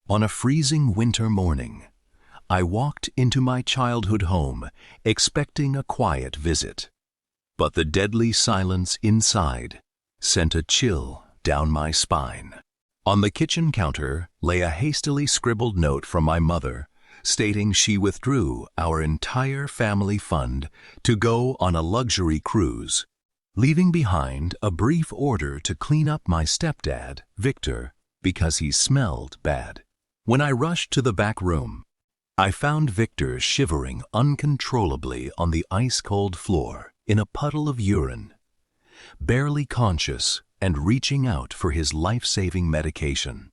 On a freezing winter morning, I walked into my childhood home expecting a quiet visit. But the deadly silence inside sent a chill down my spine. On the kitchen counter lay a hastily scribbled note from my mother stating she withdrew our entire family fund to go on a luxury cruise, leaving behind a brief order to clean up my stepdad, Victor, because he smelled bad. When I rushed to the back room, I found Victor shivering uncontrollably on the ice-cold floor in a puddle of urine, barely conscious and reaching out for his life-saving medication.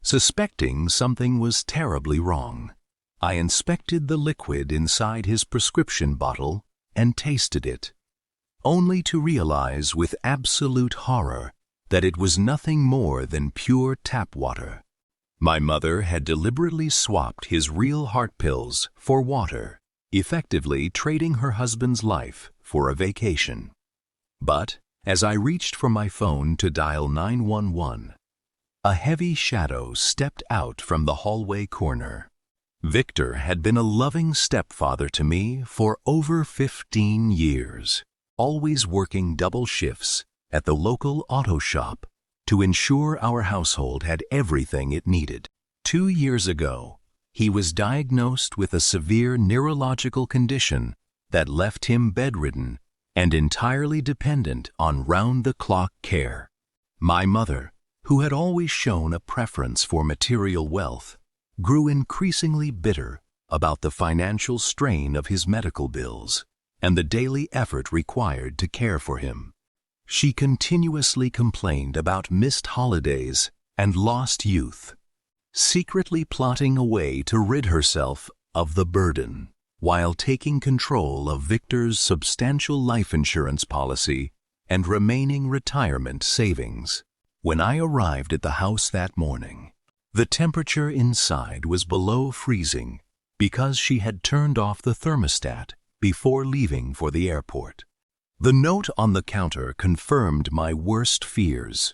Suspecting something was terribly wrong, I inspected the liquid inside his prescription bottle and tasted it, only to realize with absolute horror that it was nothing more than pure tap water. My mother had deliberately swapped his real heart pills for water, effectively trading her husband's life for a vacation. But as I reached for my phone to dial 911, a heavy shadow stepped out from the hallway corner. Victor had been a loving stepfather to me for over 15 years, always working double shifts at the local auto shop to ensure our household had everything it needed. 2 years ago, he was diagnosed with a severe neurological condition that left him bedridden and entirely dependent on round-the-clock care. My mother, who had always shown a preference for material wealth, grew increasingly bitter about the financial strain of his medical bills and the daily effort required to care for him. She continuously complained about missed holidays and lost youth, secretly plotting a way to rid herself of the burden while taking control of Victor's substantial life insurance policy and remaining retirement savings. When I arrived at the house that morning, the temperature inside was below freezing because she had turned off the thermostat before leaving for the airport. The note on the counter confirmed my worst fears,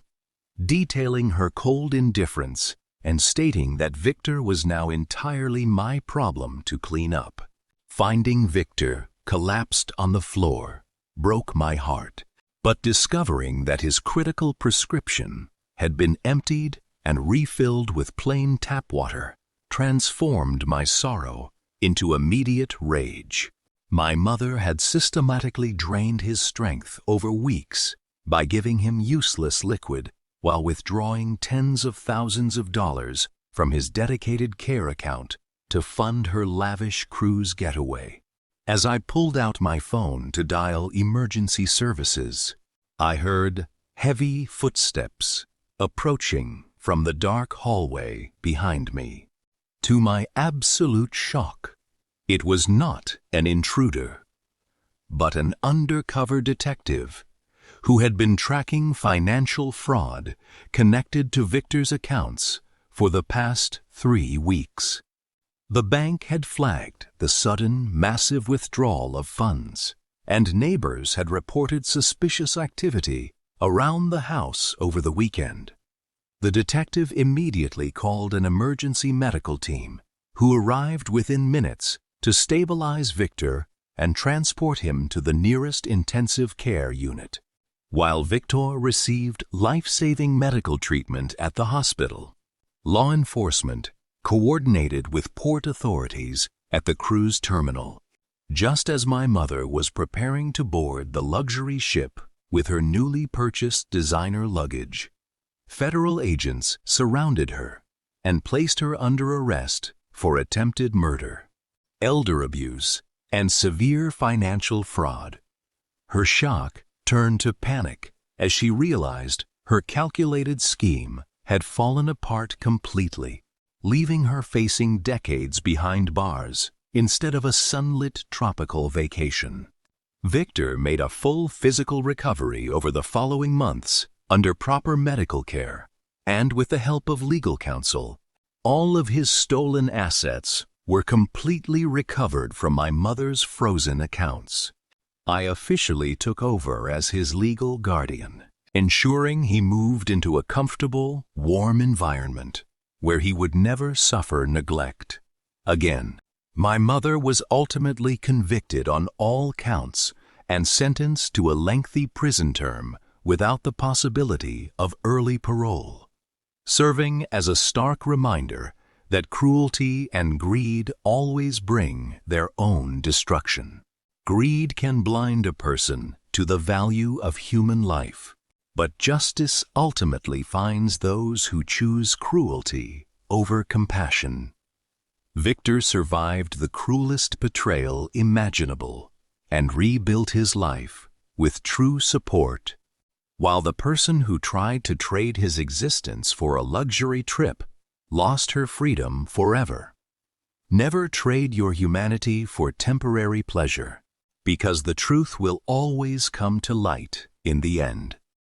detailing her cold indifference and stating that Victor was now entirely my problem to clean up. Finding Victor collapsed on the floor broke my heart, but discovering that his critical prescription had been emptied and refilled with plain tap water transformed my sorrow into immediate rage. My mother had systematically drained his strength over weeks by giving him useless liquid while withdrawing tens of thousands of dollars from his dedicated care account to fund her lavish cruise getaway. As I pulled out my phone to dial emergency services, I heard heavy footsteps approaching from the dark hallway behind me. To my absolute shock, it was not an intruder, but an undercover detective who had been tracking financial fraud connected to Victor's accounts for the past 3 weeks. The bank had flagged the sudden, massive withdrawal of funds, and neighbors had reported suspicious activity around the house over the weekend. The detective immediately called an emergency medical team, who arrived within minutes to stabilize Victor and transport him to the nearest intensive care unit. While Victor received life-saving medical treatment at the hospital, law enforcement coordinated with port authorities at the cruise terminal. Just as my mother was preparing to board the luxury ship with her newly purchased designer luggage, federal agents surrounded her and placed her under arrest for attempted murder, elder abuse, and severe financial fraud. Her shock turned to panic as she realized her calculated scheme had fallen apart completely, leaving her facing decades behind bars instead of a sunlit tropical vacation. Victor made a full physical recovery over the following months under proper medical care, and with the help of legal counsel, all of his stolen assets were completely recovered from my mother's frozen accounts. I officially took over as his legal guardian, ensuring he moved into a comfortable, warm environment where he would never suffer neglect. Again, my mother was ultimately convicted on all counts and sentenced to a lengthy prison term without the possibility of early parole, serving as a stark reminder that cruelty and greed always bring their own destruction. Greed can blind a person to the value of human life, but justice ultimately finds those who choose cruelty over compassion. Victor survived the cruelest betrayal imaginable and rebuilt his life with true support, while the person who tried to trade his existence for a luxury trip lost her freedom forever. Never trade your humanity for temporary pleasure, because the truth will always come to light in the end.